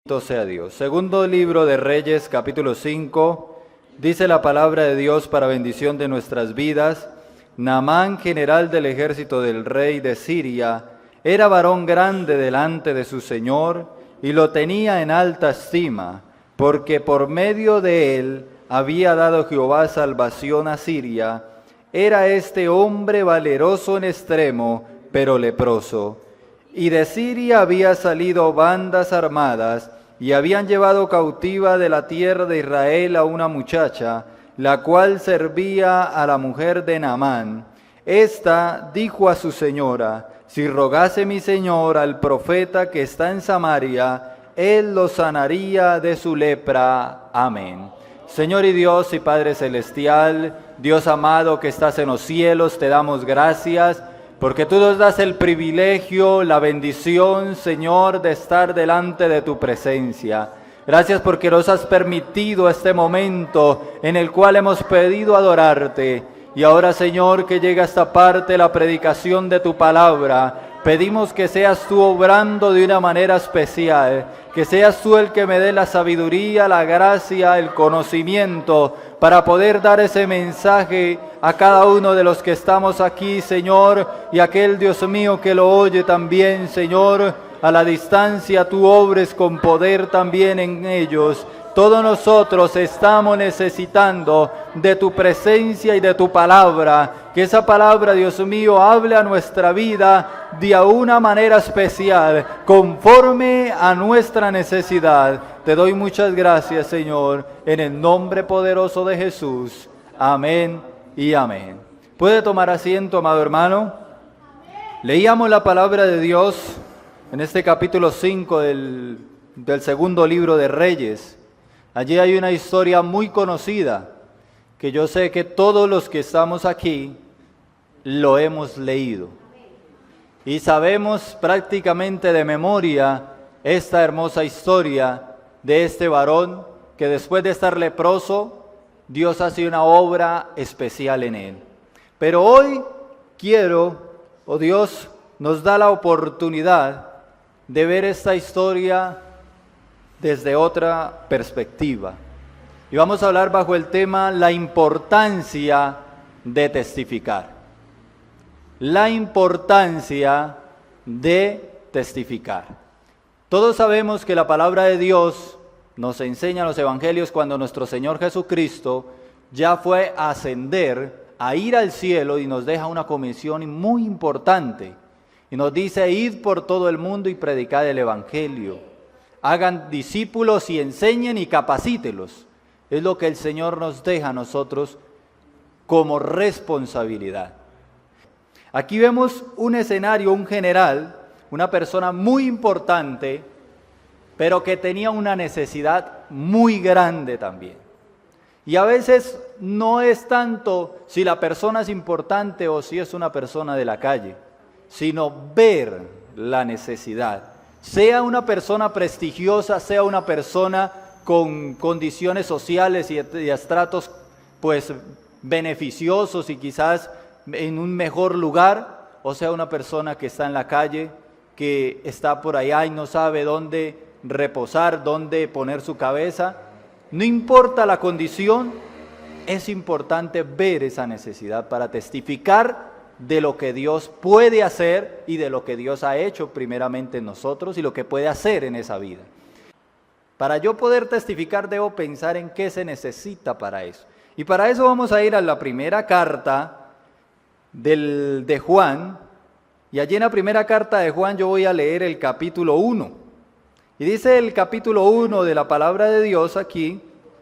Bendito sea Dios. Segundo libro de Reyes, capítulo 5, dice la palabra de Dios para bendición de nuestras vidas. Naamán, general del ejército del rey de Siria, era varón grande delante de su señor y lo tenía en alta estima, porque por medio de él había dado Jehová salvación a Siria. Era este hombre valeroso en extremo, pero leproso. Y de Siria había salido bandas armadas, y habían llevado cautiva de la tierra de Israel a una muchacha, la cual servía a la mujer de Naamán. Esta dijo a su señora: si rogase mi señor al profeta que está en Samaria, él lo sanaría de su lepra. Amén. Señor y Dios y Padre celestial, Dios amado que estás en los cielos, te damos gracias porque tú nos das el privilegio, la bendición, Señor, de estar delante de tu presencia. Gracias porque nos has permitido este momento en el cual hemos pedido adorarte. Y ahora, Señor, que llega esta parte, la predicación de tu palabra, pedimos que seas tú obrando de una manera especial, que seas tú el que me dé la sabiduría, la gracia, el conocimiento, para poder dar ese mensaje a cada uno de los que estamos aquí, Señor, y aquel Dios mío que lo oye también, Señor, a la distancia tú obres con poder también en ellos. Todos nosotros estamos necesitando de tu presencia y de tu palabra. Que esa palabra, Dios mío, hable a nuestra vida de una manera especial, conforme a nuestra necesidad. Te doy muchas gracias, Señor, en el nombre poderoso de Jesús. Amén y amén. ¿Puede tomar asiento, amado hermano? Leíamos la palabra de Dios en este capítulo 5 del segundo libro de Reyes. Allí hay una historia muy conocida, que yo sé que todos los que estamos aquí lo hemos leído. Y sabemos prácticamente de memoria esta hermosa historia de este varón que después de estar leproso, Dios hace una obra especial en él. Pero hoy Dios nos da la oportunidad de ver esta historia desde otra perspectiva. Y vamos a hablar bajo el tema la importancia de testificar. La importancia de testificar. Todos sabemos que la palabra de Dios nos enseña en los evangelios cuando nuestro Señor Jesucristo ya fue a ascender, a ir al cielo, y nos deja una comisión muy importante. Y nos dice: id por todo el mundo y predicad el evangelio. Hagan discípulos y enseñen y capacítelos. Es lo que el Señor nos deja a nosotros como responsabilidad. Aquí vemos un escenario, un general, una persona muy importante, pero que tenía una necesidad muy grande también. Y a veces no es tanto si la persona es importante o si es una persona de la calle, sino ver la necesidad. Sea una persona prestigiosa, sea una persona con condiciones sociales y estratos pues beneficiosos y quizás en un mejor lugar, o sea una persona que está en la calle, que está por allá y no sabe dónde reposar, dónde poner su cabeza. No importa la condición, es importante ver esa necesidad para testificar de lo que Dios puede hacer y de lo que Dios ha hecho primeramente en nosotros y lo que puede hacer en esa vida. Para yo poder testificar debo pensar en qué se necesita para eso. Y para eso vamos a ir a la primera carta de Juan. Y allí en la primera carta de Juan yo voy a leer el capítulo 1. Y dice el capítulo 1 de la palabra de Dios aquí,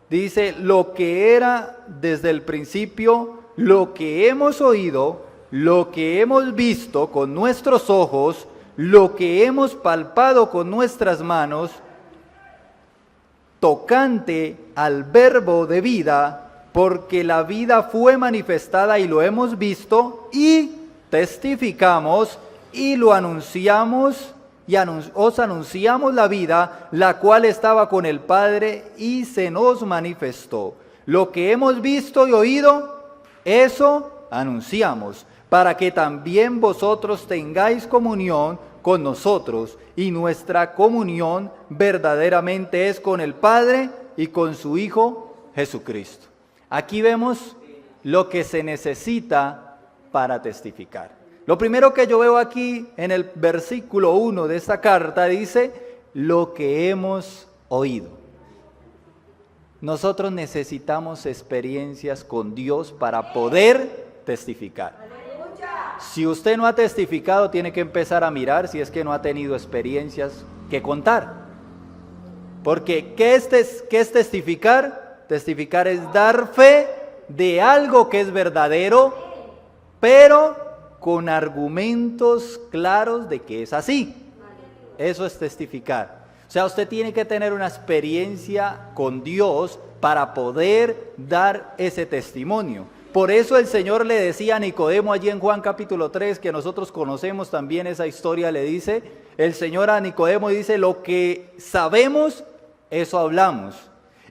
dice: lo que era desde el principio, lo que hemos oído, lo que hemos visto con nuestros ojos, lo que hemos palpado con nuestras manos, tocante al verbo de vida, porque la vida fue manifestada y lo hemos visto y testificamos y lo anunciamos y os anunciamos la vida, la cual estaba con el Padre y se nos manifestó. Lo que hemos visto y oído, eso anunciamos, para que también vosotros tengáis comunión con nosotros y nuestra comunión verdaderamente es con el Padre y con su Hijo Jesucristo. Aquí vemos lo que se necesita para testificar. Lo primero que yo veo aquí en el versículo 1 de esta carta dice, lo que hemos oído. Nosotros necesitamos experiencias con Dios para poder testificar. Si usted no ha testificado, tiene que empezar a mirar si es que no ha tenido experiencias que contar. Porque ¿qué es testificar? Testificar es dar fe de algo que es verdadero, pero con argumentos claros de que es así. Eso es testificar. O sea, usted tiene que tener una experiencia con Dios para poder dar ese testimonio. Por eso el Señor le decía a Nicodemo allí en Juan capítulo 3, que nosotros conocemos también esa historia, le dice, el Señor a Nicodemo dice, lo que sabemos, eso hablamos.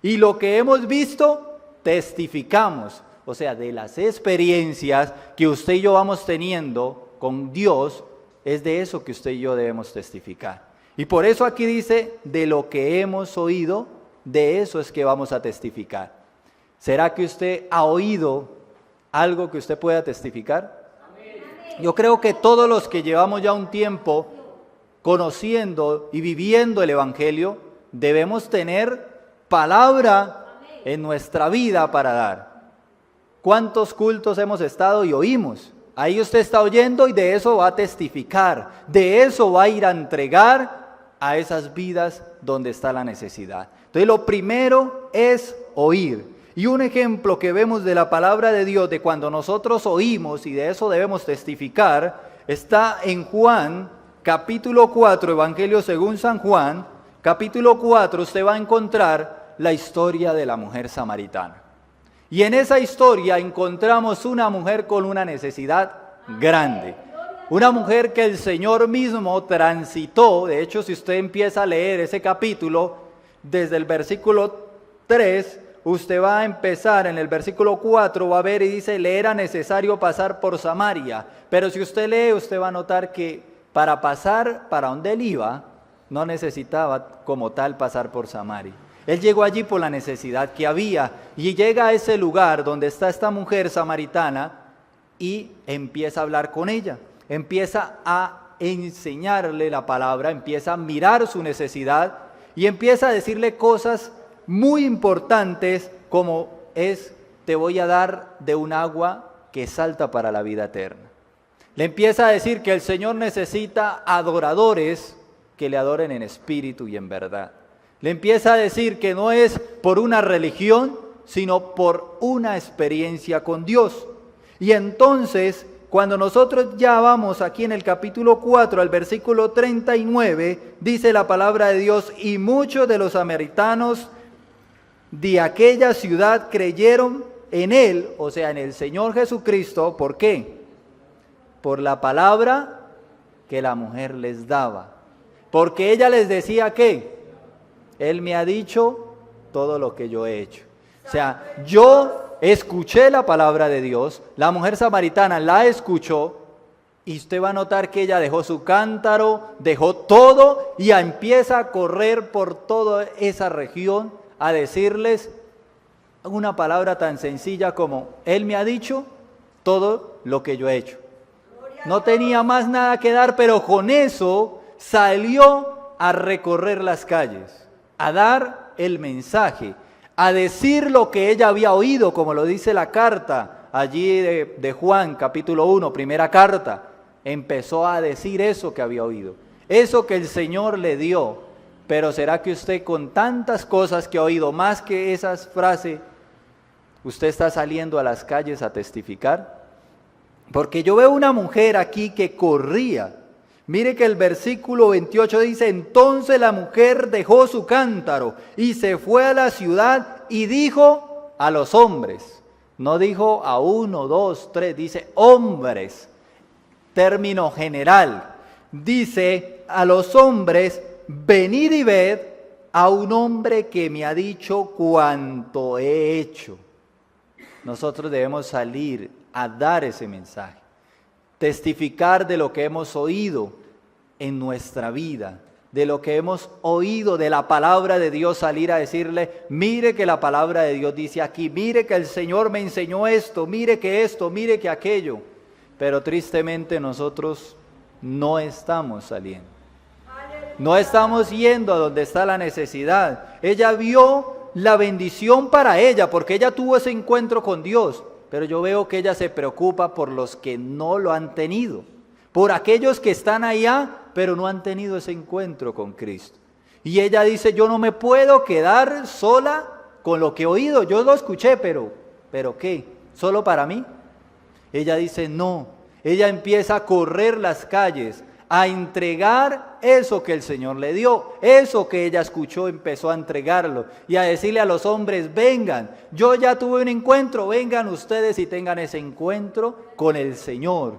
Y lo que hemos visto, testificamos. O sea, de las experiencias que usted y yo vamos teniendo con Dios, es de eso que usted y yo debemos testificar. Y por eso aquí dice, de lo que hemos oído, de eso es que vamos a testificar. ¿Será que usted ha oído algo que usted pueda testificar? Yo creo que todos los que llevamos ya un tiempo conociendo y viviendo el Evangelio, debemos tener palabra en nuestra vida para dar. ¿Cuántos cultos hemos estado y oímos? Ahí usted está oyendo y de eso va a testificar, de eso va a ir a entregar a esas vidas donde está la necesidad. Entonces lo primero es oír. Y un ejemplo que vemos de la palabra de Dios, de cuando nosotros oímos y de eso debemos testificar, está en Juan capítulo 4, Evangelio según San Juan, capítulo 4, usted va a encontrar la historia de la mujer samaritana. Y en esa historia encontramos una mujer con una necesidad grande. Una mujer que el Señor mismo transitó. De hecho, si usted empieza a leer ese capítulo, desde el versículo 3, usted va a empezar en el versículo 4, va a ver y dice, le era necesario pasar por Samaria. Pero si usted lee, usted va a notar que para pasar para donde él iba, no necesitaba como tal pasar por Samaria. Él llegó allí por la necesidad que había y llega a ese lugar donde está esta mujer samaritana y empieza a hablar con ella. Empieza a enseñarle la palabra, empieza a mirar su necesidad y empieza a decirle cosas muy importantes como es, te voy a dar de un agua que salta para la vida eterna. Le empieza a decir que el Señor necesita adoradores que le adoren en espíritu y en verdad. Le empieza a decir que no es por una religión, sino por una experiencia con Dios. Y entonces, cuando nosotros ya vamos aquí en el capítulo 4, al versículo 39, dice la palabra de Dios, y muchos de los samaritanos de aquella ciudad creyeron en Él, o sea, en el Señor Jesucristo. ¿Por qué? Por la palabra que la mujer les daba. Porque ella les decía que Él me ha dicho todo lo que yo he hecho. O sea, yo escuché la palabra de Dios, la mujer samaritana la escuchó, y usted va a notar que ella dejó su cántaro, dejó todo y empieza a correr por toda esa región a decirles una palabra tan sencilla como, Él me ha dicho todo lo que yo he hecho. No tenía más nada que dar, pero con eso salió a recorrer las calles, a dar el mensaje, a decir lo que ella había oído, como lo dice la carta allí de Juan, capítulo 1, primera carta. Empezó a decir eso que había oído, eso que el Señor le dio. Pero ¿será que usted con tantas cosas que ha oído, más que esas frases, usted está saliendo a las calles a testificar? Porque yo veo una mujer aquí que corría. Mire que el versículo 28 dice, entonces la mujer dejó su cántaro y se fue a la ciudad y dijo a los hombres. No dijo a 1, 2, 3, dice hombres, término general. Dice a los hombres, venid y ved a un hombre que me ha dicho cuanto he hecho. Nosotros debemos salir a dar ese mensaje, testificar de lo que hemos oído. en nuestra vida, de lo que hemos oído de la palabra de Dios, salir a decirle, mire que la palabra de Dios dice aquí, mire que el Señor me enseñó esto, mire que aquello. Pero tristemente nosotros no estamos saliendo. No estamos yendo a donde está la necesidad. Ella vio la bendición para ella, porque ella tuvo ese encuentro con Dios. Pero yo veo que ella se preocupa por los que no lo han tenido. Por aquellos que están allá, pero no han tenido ese encuentro con Cristo. Y ella dice, yo no me puedo quedar sola con lo que he oído. Yo lo escuché, pero ¿qué? ¿Solo para mí? Ella dice, no. Ella empieza a correr las calles, a entregar eso que el Señor le dio, eso que ella escuchó, empezó a entregarlo y a decirle a los hombres, vengan, yo ya tuve un encuentro, vengan ustedes y tengan ese encuentro con el Señor.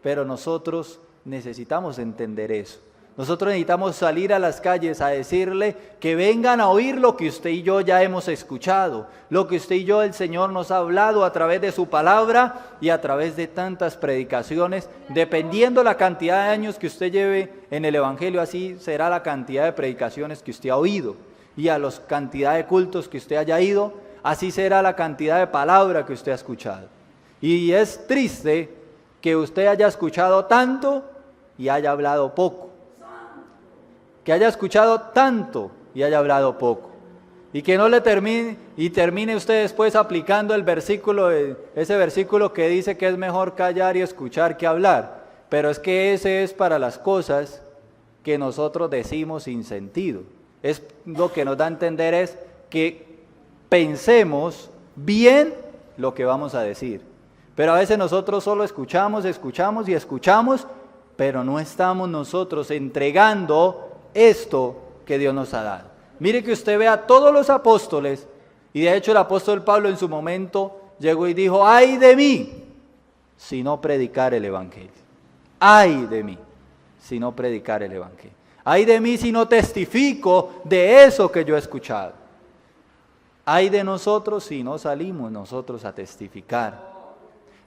Pero nosotros necesitamos entender eso. Nosotros necesitamos salir a las calles a decirle que vengan a oír lo que usted y yo ya hemos escuchado, lo que usted y yo, el Señor nos ha hablado a través de su palabra y a través de tantas predicaciones. Dependiendo la cantidad de años que usted lleve en el Evangelio, así será la cantidad de predicaciones que usted ha oído. Y a la cantidad de cultos que usted haya ido, así será la cantidad de palabra que usted ha escuchado. Y es triste que usted haya escuchado tanto y haya hablado poco. Que haya escuchado tanto y haya hablado poco. Y que no le termine usted después aplicando el versículo, ese versículo que dice que es mejor callar y escuchar que hablar. Pero es que ese es para las cosas que nosotros decimos sin sentido. Es lo que nos da a entender es que pensemos bien lo que vamos a decir. Pero a veces nosotros solo escuchamos, pero no estamos nosotros entregando esto que Dios nos ha dado. Mire que usted vea a todos los apóstoles, y de hecho el apóstol Pablo en su momento llegó y dijo, ¡ay de mí si no predicar el Evangelio! ¡Ay de mí si no predicar el Evangelio! ¡Ay de mí si no testifico de eso que yo he escuchado! ¡Ay de nosotros si no salimos nosotros a testificar!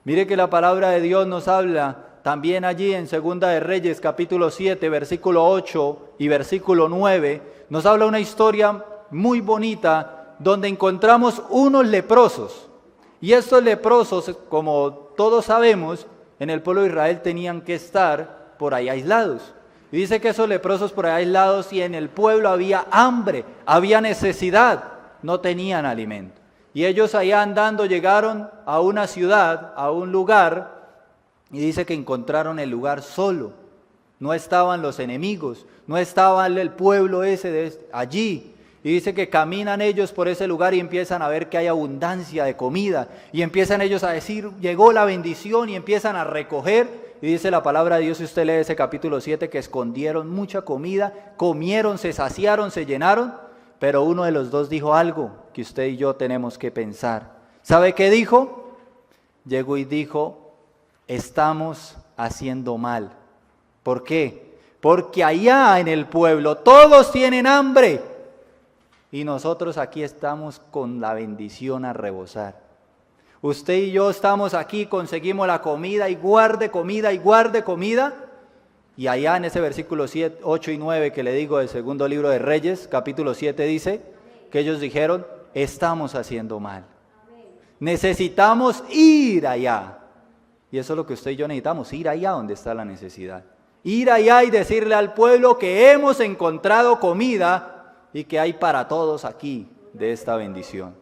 Mire que la palabra de Dios nos habla también allí en Segunda de Reyes, capítulo 7, versículo 8 y versículo 9, nos habla una historia muy bonita donde encontramos unos leprosos. Y estos leprosos, como todos sabemos, en el pueblo de Israel tenían que estar por ahí aislados. Y dice que esos leprosos por ahí aislados y en el pueblo había hambre, había necesidad, no tenían alimento. Y ellos allá andando llegaron a una ciudad, a un lugar, y dice que encontraron el lugar solo. No estaban los enemigos, no estaba el pueblo ese allí. Y dice que caminan ellos por ese lugar y empiezan a ver que hay abundancia de comida. Y empiezan ellos a decir, llegó la bendición, y empiezan a recoger. Y dice la palabra de Dios, si usted lee ese capítulo 7, que escondieron mucha comida, comieron, se saciaron, se llenaron. Pero uno de los dos dijo algo que usted y yo tenemos que pensar. ¿Sabe qué dijo? Llegó y dijo, estamos haciendo mal. ¿Por qué? Porque allá en el pueblo todos tienen hambre y nosotros aquí estamos con la bendición a rebosar. Usted y yo estamos aquí, conseguimos la comida y guarde comida y guarde comida. Y allá en ese versículo 7, 8 y 9 que le digo del segundo libro de Reyes, capítulo 7 dice que ellos dijeron, estamos haciendo mal. Necesitamos ir allá. Y eso es lo que usted y yo necesitamos, ir allá donde está la necesidad. Ir allá y decirle al pueblo que hemos encontrado comida y que hay para todos aquí de esta bendición.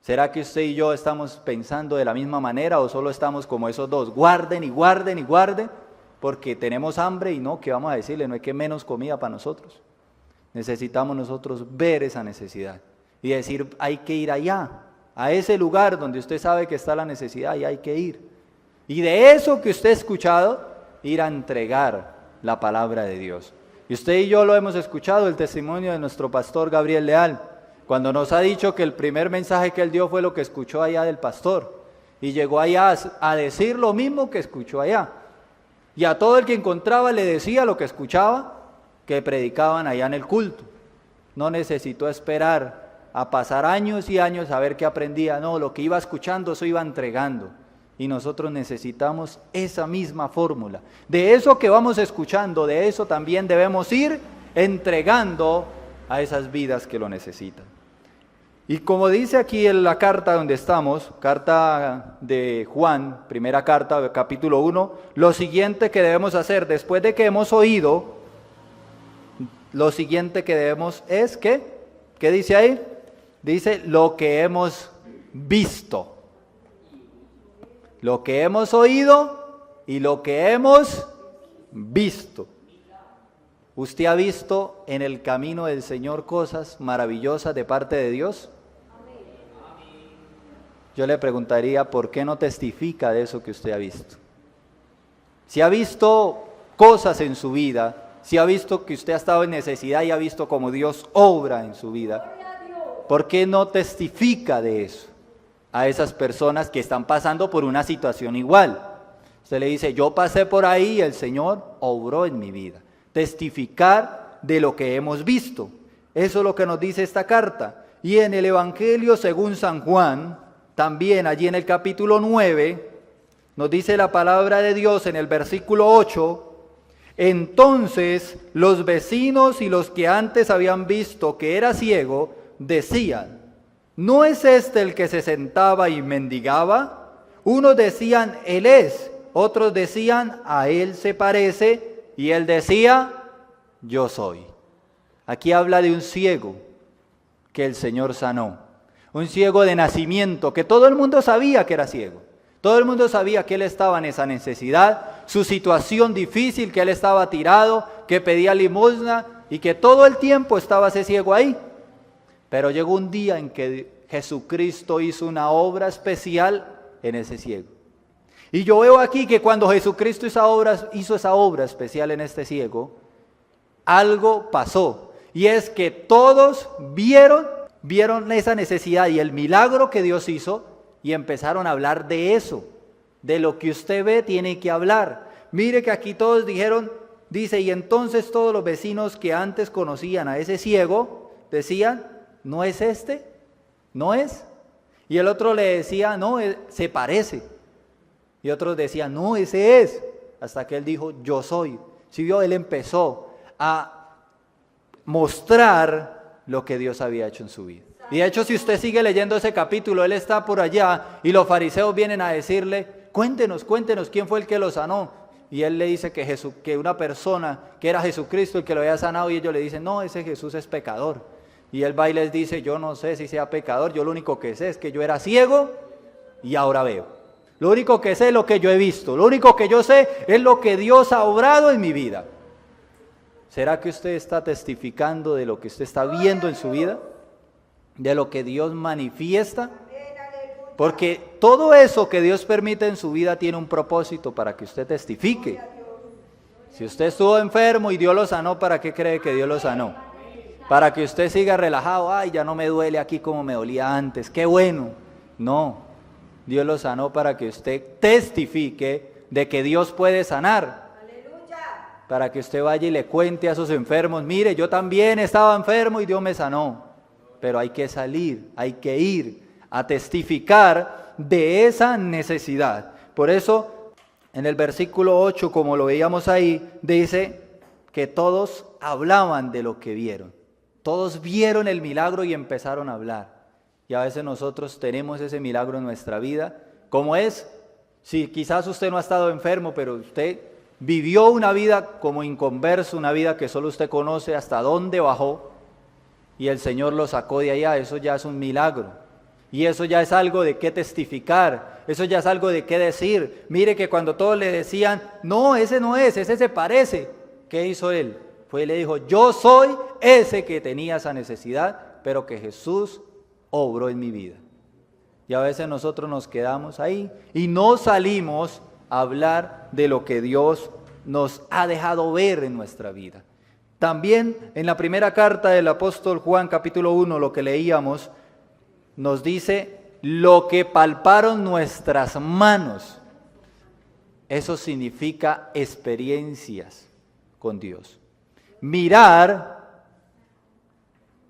¿Será que usted y yo estamos pensando de la misma manera o solo estamos como esos dos? Guarden y guarden y guarden porque tenemos hambre y no, ¿qué vamos a decirle? No hay que menos comida para nosotros. Necesitamos nosotros ver esa necesidad y decir, hay que ir allá, a ese lugar donde usted sabe que está la necesidad y hay que ir. Y de eso que usted ha escuchado, ir a entregar la palabra de Dios. Y usted y yo lo hemos escuchado, el testimonio de nuestro pastor Gabriel Leal, cuando nos ha dicho que el primer mensaje que él dio fue lo que escuchó allá del pastor. Y llegó allá a decir lo mismo que escuchó allá. Y a todo el que encontraba le decía lo que escuchaba, que predicaban allá en el culto. No necesitó esperar a pasar años y años a ver qué aprendía. No, lo que iba escuchando, eso iba entregando. y nosotros necesitamos esa misma fórmula. De eso que vamos escuchando, de eso también debemos ir entregando a esas vidas que lo necesitan. Y como dice aquí en la carta donde estamos, carta de Juan, primera carta, capítulo 1, lo siguiente que debemos hacer después de que hemos oído, lo siguiente que debemos es ¿qué? ¿Qué dice ahí? Dice lo que hemos visto. Lo que hemos oído y lo que hemos visto. ¿Usted ha visto en el camino del Señor cosas maravillosas de parte de Dios? Yo le preguntaría, ¿por qué no testifica de eso que usted ha visto? Si ha visto cosas en su vida, si ha visto que usted ha estado en necesidad y ha visto cómo Dios obra en su vida, ¿por qué no testifica de eso a esas personas que están pasando por una situación igual? Usted le dice, yo pasé por ahí y el Señor obró en mi vida. Testificar de lo que hemos visto. Eso es lo que nos dice esta carta. Y en el Evangelio según San Juan, también allí en el capítulo 9, nos dice la palabra de Dios en el versículo 8, entonces los vecinos y los que antes habían visto que era ciego, decían, ¿no es este el que se sentaba y mendigaba? Unos decían, él es, otros decían, a él se parece, y él decía, yo soy. Aquí habla de un ciego que el Señor sanó. Un ciego de nacimiento, que todo el mundo sabía que era ciego. Todo el mundo sabía que él estaba en esa necesidad, su situación difícil, que él estaba tirado, que pedía limosna y que todo el tiempo estaba ese ciego ahí. Pero llegó un día en que Jesucristo hizo una obra especial en ese ciego. Y yo veo aquí que cuando Jesucristo hizo esa obra especial en este ciego, algo pasó. Y es que todos vieron esa necesidad y el milagro que Dios hizo y empezaron a hablar de eso. De lo que usted ve tiene que hablar. Mire que aquí todos dijeron, dice, y entonces todos los vecinos que antes conocían a ese ciego, decían, ¿no es este? ¿No es? Y el otro le decía, no, se parece. Y otros decían, no, ese es. Hasta que él dijo, yo soy. Si vio, él empezó a mostrar lo que Dios había hecho en su vida. Y de hecho, si usted sigue leyendo ese capítulo, él está por allá y los fariseos vienen a decirle, cuéntenos quién fue el que lo sanó. Y él le dice que una persona, que era Jesucristo el que lo había sanado, y ellos le dicen, no, ese Jesús es pecador. Y él va y les dice, yo no sé si sea pecador, yo lo único que sé es que yo era ciego y ahora veo. Lo único que sé es lo que yo he visto, lo único que yo sé es lo que Dios ha obrado en mi vida. ¿Será que usted está testificando de lo que usted está viendo en su vida? ¿De lo que Dios manifiesta? Porque todo eso que Dios permite en su vida tiene un propósito para que usted testifique. Si usted estuvo enfermo y Dios lo sanó, ¿para qué cree que Dios lo sanó? Para que usted siga relajado, ay, ya no me duele aquí como me dolía antes, qué bueno. No. Dios lo sanó para que usted testifique de que Dios puede sanar. ¡Aleluya! Para que usted vaya y le cuente a sus enfermos, mire, yo también estaba enfermo y Dios me sanó. Pero hay que salir, hay que ir a testificar de esa necesidad. Por eso, en el versículo 8, como lo veíamos ahí, dice que todos hablaban de lo que vieron. Todos vieron el milagro y empezaron a hablar. Y a veces nosotros tenemos ese milagro en nuestra vida. ¿Cómo es? Si quizás usted no ha estado enfermo, pero usted vivió una vida como inconverso, una vida que solo usted conoce hasta dónde bajó, y el Señor lo sacó de allá, eso ya es un milagro. Y eso ya es algo de qué testificar, eso ya es algo de qué decir. Mire que cuando todos le decían, no, ese no es, ese se parece. ¿Qué hizo él? Fue y le dijo, yo soy ese que tenía esa necesidad, pero que Jesús obró en mi vida. Y a veces nosotros nos quedamos ahí y no salimos a hablar de lo que Dios nos ha dejado ver en nuestra vida. También en la primera carta del apóstol Juan, capítulo 1, lo que leíamos, nos dice, lo que palparon nuestras manos. Eso significa experiencias con Dios. Mirar,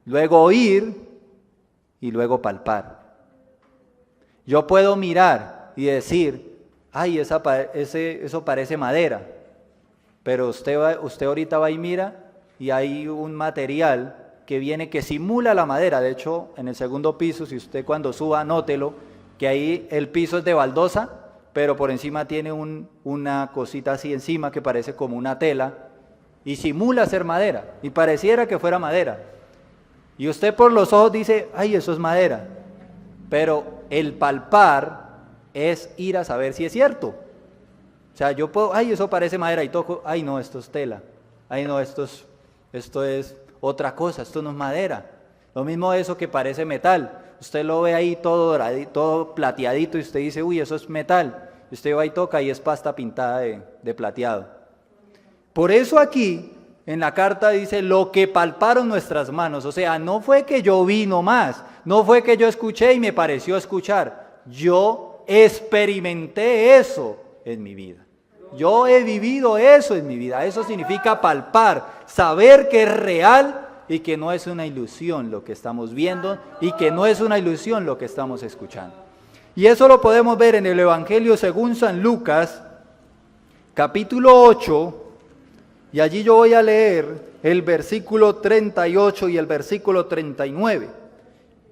luego oír y luego palpar. Yo puedo mirar y decir, ay, eso parece madera. Pero usted ahorita va y mira y hay un material que viene que simula la madera. De hecho, en el segundo piso, si usted cuando suba, anótelo, que ahí el piso es de baldosa, pero por encima tiene una cosita así encima que parece como una tela y simula ser madera y pareciera que fuera madera. Y usted por los ojos dice, ay, eso es madera. Pero el palpar es ir a saber si es cierto. O sea, yo puedo, ay, eso parece madera y toco, ay, no, esto es tela. Ay, no, esto es otra cosa, esto no es madera. Lo mismo eso que parece metal. Usted lo ve ahí todo doradito, todo plateadito y usted dice, uy, eso es metal. Y usted va y toca y es pasta pintada de plateado. Por eso aquí en la carta dice lo que palparon nuestras manos. O sea, no fue que yo vi nomás, no fue que yo escuché y me pareció escuchar. Yo experimenté eso en mi vida. Yo he vivido eso en mi vida. Eso significa palpar, saber que es real y que no es una ilusión lo que estamos viendo y que no es una ilusión lo que estamos escuchando. Y eso lo podemos ver en el Evangelio según San Lucas, capítulo 8, y allí yo voy a leer el versículo 38 y el versículo 39.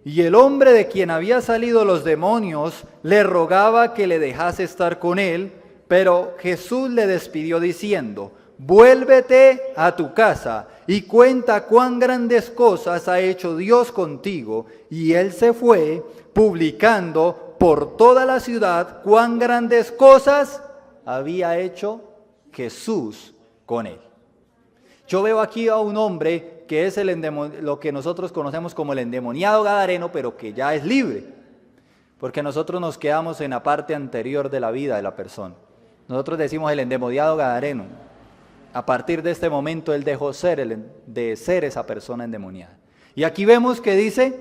Y el hombre de quien había salido los demonios le rogaba que le dejase estar con él, pero Jesús le despidió diciendo, vuélvete a tu casa y cuenta cuán grandes cosas ha hecho Dios contigo. Y él se fue, publicando por toda la ciudad cuán grandes cosas había hecho Jesús con él. Yo veo aquí a un hombre que es lo que nosotros conocemos como el endemoniado gadareno, pero que ya es libre, porque nosotros nos quedamos en la parte anterior de la vida de la persona. Nosotros decimos el endemoniado gadareno. A partir de este momento él dejó de ser esa persona endemoniada. Y aquí vemos que dice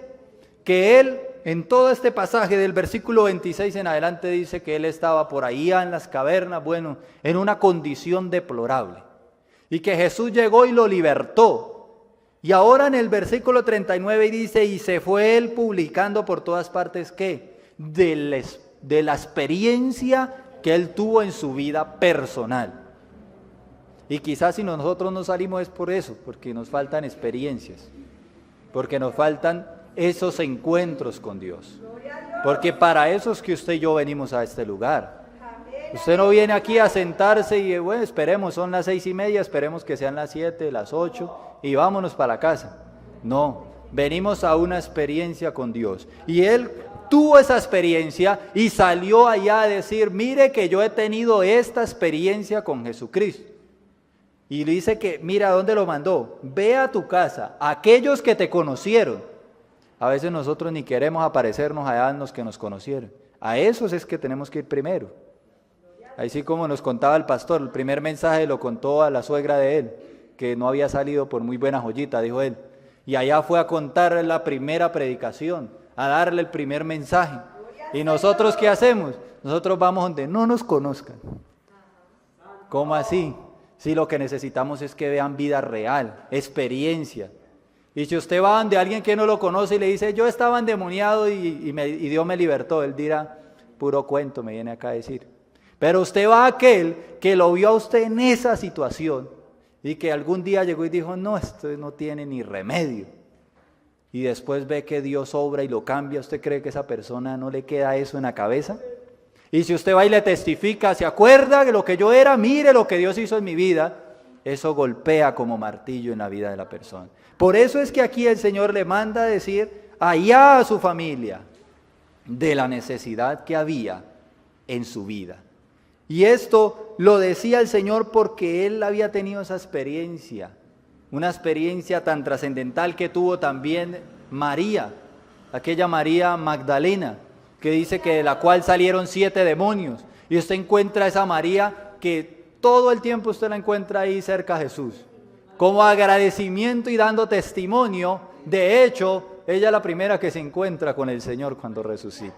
que él, en todo este pasaje del versículo 26 en adelante, dice que él estaba por ahí en las cavernas, bueno, en una condición deplorable. Y que Jesús llegó y lo libertó. Y ahora en el versículo 39 dice, y se fue él publicando por todas partes, ¿qué? De la experiencia que él tuvo en su vida personal. Y quizás si nosotros no salimos es por eso, porque nos faltan experiencias, porque nos faltan esos encuentros con Dios. Porque para eso es que usted y yo venimos a este lugar. Usted no viene aquí a sentarse y bueno, esperemos, son las 6:30, esperemos que sean las 7, las 8 y vámonos para la casa. No, venimos a una experiencia con Dios. Y él tuvo esa experiencia y salió allá a decir, mire que yo he tenido esta experiencia con Jesucristo. Y dice que, mira, ¿dónde lo mandó? Ve a tu casa, aquellos que te conocieron. A veces nosotros ni queremos aparecernos allá en los que nos conocieron. A esos es que tenemos que ir primero. Así como nos contaba el pastor, el primer mensaje lo contó a la suegra de él, que no había salido por muy buena joyita, dijo él. Y allá fue a contar la primera predicación, a darle el primer mensaje. ¿Y nosotros qué hacemos? Nosotros vamos donde no nos conozcan. ¿Cómo así? Si lo que necesitamos es que vean vida real, experiencia. Y si usted va donde alguien que no lo conoce y le dice, yo estaba endemoniado y Dios me libertó, él dirá, puro cuento me viene acá a decir. Pero usted va a aquel que lo vio a usted en esa situación y que algún día llegó y dijo, no, esto no tiene ni remedio. Y después ve que Dios obra y lo cambia, ¿usted cree que esa persona no le queda eso en la cabeza? Y si usted va y le testifica, ¿se acuerda de lo que yo era? Mire lo que Dios hizo en mi vida. Eso golpea como martillo en la vida de la persona. Por eso es que aquí el Señor le manda a decir allá a su familia de la necesidad que había en su vida. Y esto lo decía el Señor porque Él había tenido esa experiencia, una experiencia tan trascendental que tuvo también María, aquella María Magdalena, que dice que de la cual salieron 7 demonios. Y usted encuentra a esa María que todo el tiempo usted la encuentra ahí cerca a Jesús, como agradecimiento y dando testimonio. De hecho, ella es la primera que se encuentra con el Señor cuando resucita.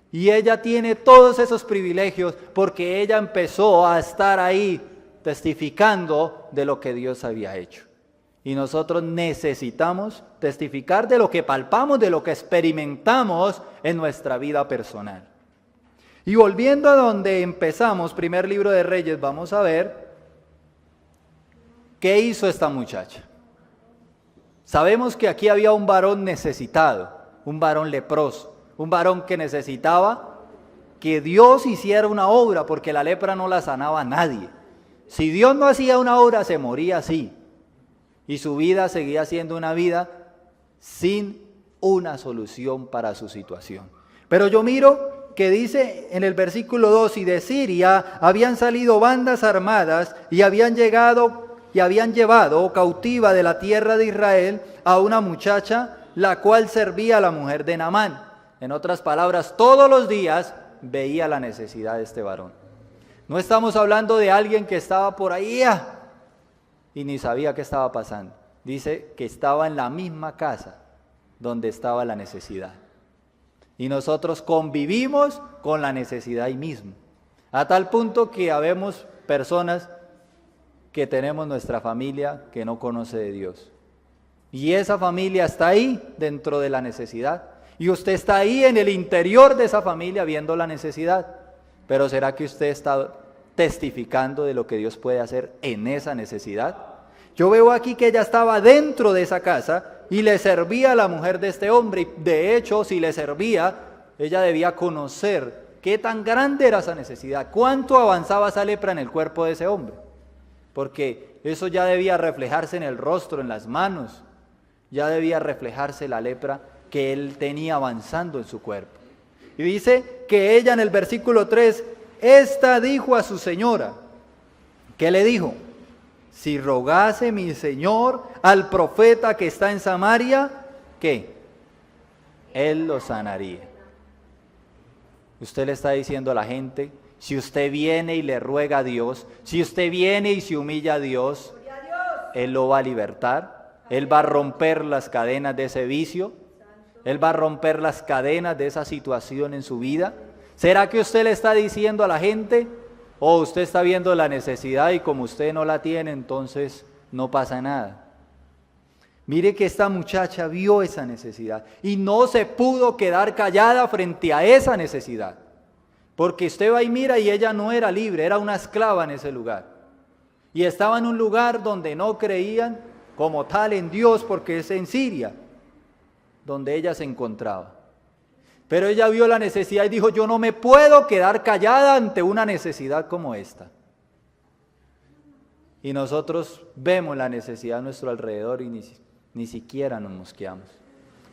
Y ella tiene todos esos privilegios porque ella empezó a estar ahí testificando de lo que Dios había hecho. Y nosotros necesitamos testificar de lo que palpamos, de lo que experimentamos en nuestra vida personal. Y volviendo a donde empezamos, primer libro de Reyes, vamos a ver qué hizo esta muchacha. Sabemos que aquí había un varón necesitado, un varón leproso, un varón que necesitaba que Dios hiciera una obra, porque la lepra no la sanaba a nadie. Si Dios no hacía una obra, se moría así. Y su vida seguía siendo una vida sin una solución para su situación. Pero yo miro que dice en el versículo 2, y de Siria habían salido bandas armadas y habían llevado cautiva de la tierra de Israel a una muchacha, la cual servía a la mujer de Naamán. En otras palabras, todos los días veía la necesidad de este varón. No estamos hablando de alguien que estaba por ahí y ni sabía qué estaba pasando. Dice que estaba en la misma casa donde estaba la necesidad. Y nosotros convivimos con la necesidad ahí mismo. A tal punto que habemos personas que tenemos nuestra familia que no conoce de Dios. Y esa familia está ahí dentro de la necesidad. Y usted está ahí en el interior de esa familia viendo la necesidad. Pero ¿será que usted está testificando de lo que Dios puede hacer en esa necesidad? Yo veo aquí que ella estaba dentro de esa casa y le servía a la mujer de este hombre. Y de hecho, si le servía, ella debía conocer qué tan grande era esa necesidad, cuánto avanzaba esa lepra en el cuerpo de ese hombre. Porque eso ya debía reflejarse en el rostro, en las manos. Ya debía reflejarse la lepra que él tenía avanzando en su cuerpo. Y dice que ella en el versículo 3, esta dijo a su señora, ¿qué le dijo? Si rogase mi señor al profeta que está en Samaria, ¿qué? Él lo sanaría. Usted le está diciendo a la gente, si usted viene y le ruega a Dios, si usted viene y se humilla a Dios, Él lo va a libertar, Él va a romper las cadenas de ese vicio, Él va a romper las cadenas de esa situación en su vida. ¿Será que usted le está diciendo a la gente, o usted está viendo la necesidad y como usted no la tiene, entonces no pasa nada? Mire que esta muchacha vio esa necesidad y no se pudo quedar callada frente a esa necesidad. Porque usted va y mira y ella no era libre, era una esclava en ese lugar. Y estaba en un lugar donde no creían como tal en Dios, porque es en Siria, donde ella se encontraba. Pero ella vio la necesidad y dijo, yo no me puedo quedar callada ante una necesidad como esta. Y nosotros vemos la necesidad a nuestro alrededor y ni siquiera nos mosqueamos.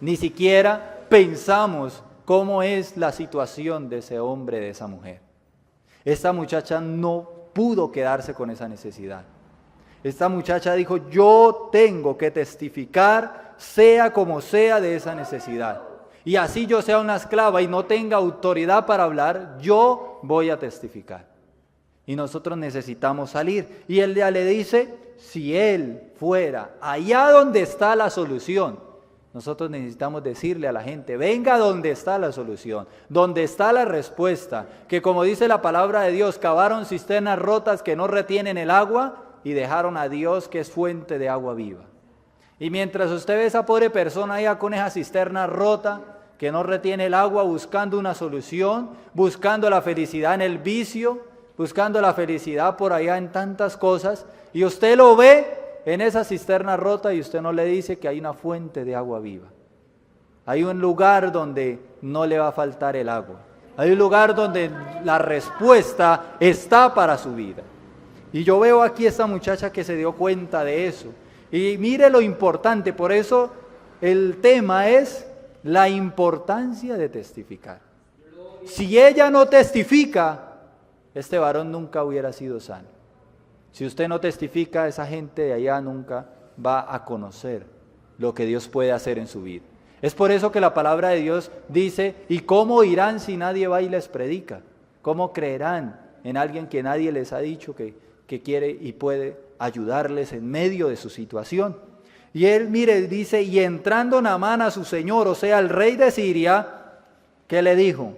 Ni siquiera pensamos cómo es la situación de ese hombre, de esa mujer. Esta muchacha no pudo quedarse con esa necesidad. Esta muchacha dijo, yo tengo que testificar, sea como sea, de esa necesidad. Y así yo sea una esclava y no tenga autoridad para hablar, yo voy a testificar. Y nosotros necesitamos salir. Y él ya le dice, si él fuera allá donde está la solución, nosotros necesitamos decirle a la gente, venga donde está la solución, donde está la respuesta, que como dice la palabra de Dios, cavaron cisternas rotas que no retienen el agua y dejaron a Dios que es fuente de agua viva. Y mientras usted ve a esa pobre persona allá con esa cisterna rota, que no retiene el agua, buscando una solución, buscando la felicidad en el vicio, buscando la felicidad por allá en tantas cosas, y usted lo ve en esa cisterna rota y usted no le dice que hay una fuente de agua viva. Hay un lugar donde no le va a faltar el agua. Hay un lugar donde la respuesta está para su vida. Y yo veo aquí a esta muchacha que se dio cuenta de eso. Y mire lo importante, por eso el tema es la importancia de testificar. Si ella no testifica, este varón nunca hubiera sido sano. Si usted no testifica, esa gente de allá nunca va a conocer lo que Dios puede hacer en su vida. Es por eso que la palabra de Dios dice, ¿y cómo irán si nadie va y les predica? ¿Cómo creerán en alguien que nadie les ha dicho que quiere y puede ayudarles en medio de su situación? Y él, mire, dice, y entrando Naamán a su señor, o sea, al rey de Siria, ¿qué le dijo?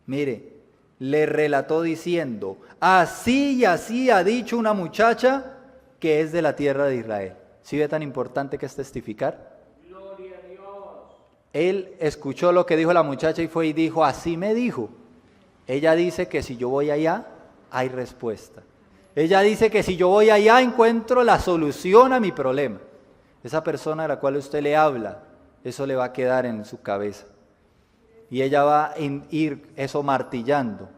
Mire, le relató diciendo, así y así ha dicho una muchacha que es de la tierra de Israel. ¿Sí ve tan importante que es testificar? Gloria a Dios. Él escuchó lo que dijo la muchacha y fue y dijo, así me dijo Ella dice que si yo voy allá, hay respuesta. Ella dice que si yo voy allá, encuentro la solución a mi problema. Esa persona a la cual usted le habla, eso le va a quedar en su cabeza. Y ella va a ir eso martillando,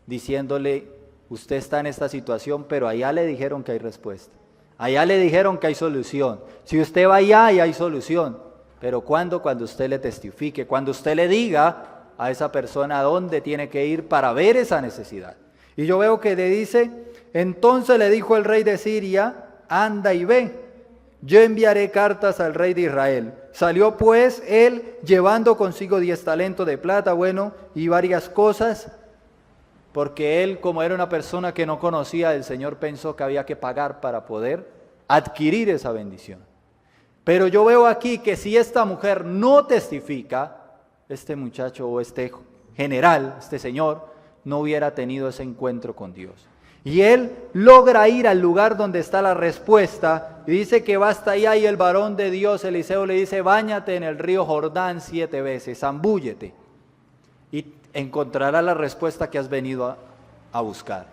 diciéndole, usted está en esta situación, pero allá le dijeron que hay respuesta. Allá le dijeron que hay solución. Si usted va allá, ahí hay solución. Pero ¿cuándo? Cuando usted le testifique, cuando usted le diga a esa persona a dónde tiene que ir para ver esa necesidad. Y yo veo que le dice, entonces le dijo el rey de Siria, anda y ve, yo enviaré cartas al rey de Israel. Salió pues él llevando consigo 10 talentos de plata, y varias cosas, porque él, como era una persona que no conocía del Señor, pensó que había que pagar para poder adquirir esa bendición. Pero yo veo aquí que si esta mujer no testifica, este muchacho o este general, este señor, no hubiera tenido ese encuentro con Dios. Y él logra ir al lugar donde está la respuesta y dice que va hasta allá y el varón de Dios, Eliseo, le dice, báñate en el río Jordán 7 veces, zambúllete y encontrarás la respuesta que has venido a buscar.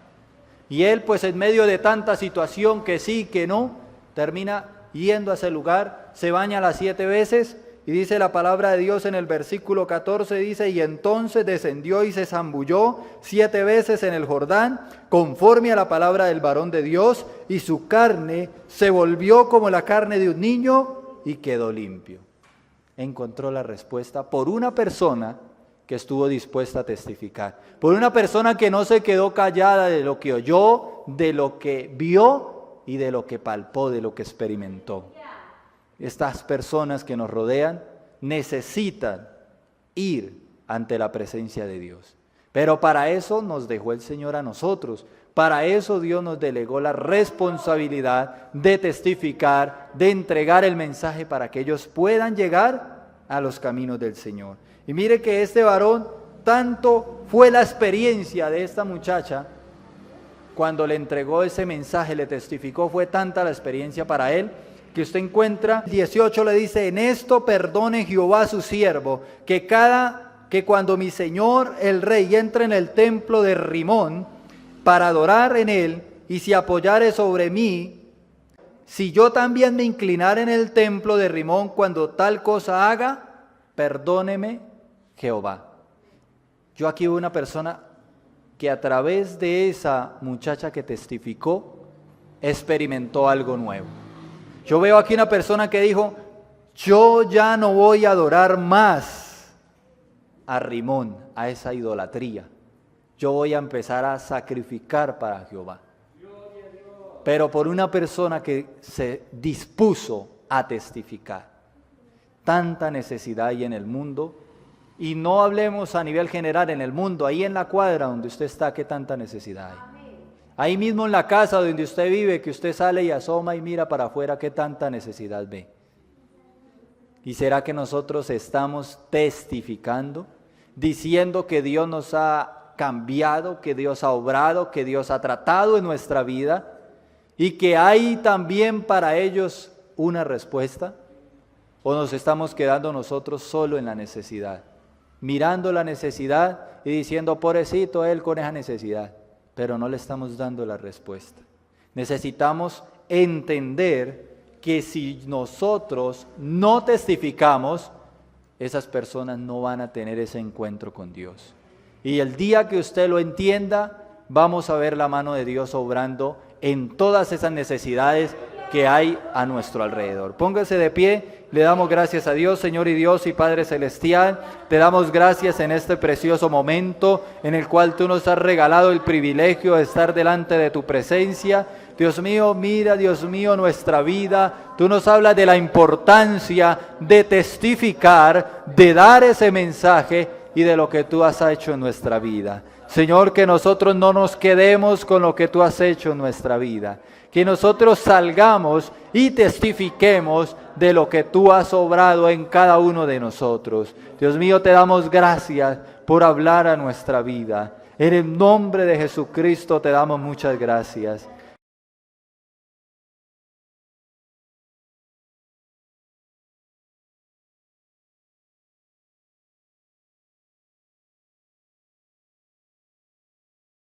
Y él, pues en medio de tanta situación que sí, que no, termina yendo a ese lugar, se baña las 7 veces. Y dice la palabra de Dios en el versículo 14, dice, y entonces descendió y se zambulló 7 veces en el Jordán, conforme a la palabra del varón de Dios, y su carne se volvió como la carne de un niño y quedó limpio. Encontró la respuesta por una persona que estuvo dispuesta a testificar, por una persona que no se quedó callada de lo que oyó, de lo que vio y de lo que palpó, de lo que experimentó. Estas personas que nos rodean necesitan ir ante la presencia de Dios. Pero para eso nos dejó el Señor a nosotros. Para eso Dios nos delegó la responsabilidad de testificar, de entregar el mensaje para que ellos puedan llegar a los caminos del Señor. Y mire que este varón, tanto fue la experiencia de esta muchacha, cuando le entregó ese mensaje, le testificó, fue tanta la experiencia para él, que usted encuentra, 18 le dice, en esto perdone Jehová a su siervo, que cuando mi señor el rey entre en el templo de Rimón para adorar en él, y se apoyare sobre mí, si yo también me inclinare en el templo de Rimón cuando tal cosa haga, perdóneme Jehová. Yo aquí veo una persona que a través de esa muchacha que testificó, experimentó algo nuevo. Yo veo aquí una persona que dijo, yo ya no voy a adorar más a Rimón, a esa idolatría. Yo voy a empezar a sacrificar para Jehová. Pero por una persona que se dispuso a testificar. Tanta necesidad hay en el mundo, y no hablemos a nivel general en el mundo, ahí en la cuadra donde usted está, ¿qué tanta necesidad hay? Ahí mismo en la casa donde usted vive, que usted sale y asoma y mira para afuera, ¿qué tanta necesidad ve? ¿Y será que nosotros estamos testificando, diciendo que Dios nos ha cambiado, que Dios ha obrado, que Dios ha tratado en nuestra vida y que hay también para ellos una respuesta? ¿O nos estamos quedando nosotros solo en la necesidad, mirando la necesidad y diciendo, pobrecito él con esa necesidad? Pero no le estamos dando la respuesta. Necesitamos entender que si nosotros no testificamos, esas personas no van a tener ese encuentro con Dios. Y el día que usted lo entienda, vamos a ver la mano de Dios obrando en todas esas necesidades que hay a nuestro alrededor. Póngase de pie, le damos gracias a Dios, Señor y Dios y Padre Celestial. Te damos gracias en este precioso momento en el cual tú nos has regalado el privilegio de estar delante de tu presencia. Dios mío, mira, Dios mío, nuestra vida. Tú nos hablas de la importancia de testificar, de dar ese mensaje y de lo que tú has hecho en nuestra vida. Señor, que nosotros no nos quedemos con lo que tú has hecho en nuestra vida. Que nosotros salgamos y testifiquemos de lo que tú has obrado en cada uno de nosotros. Dios mío, te damos gracias por hablar a nuestra vida. En el nombre de Jesucristo te damos muchas gracias.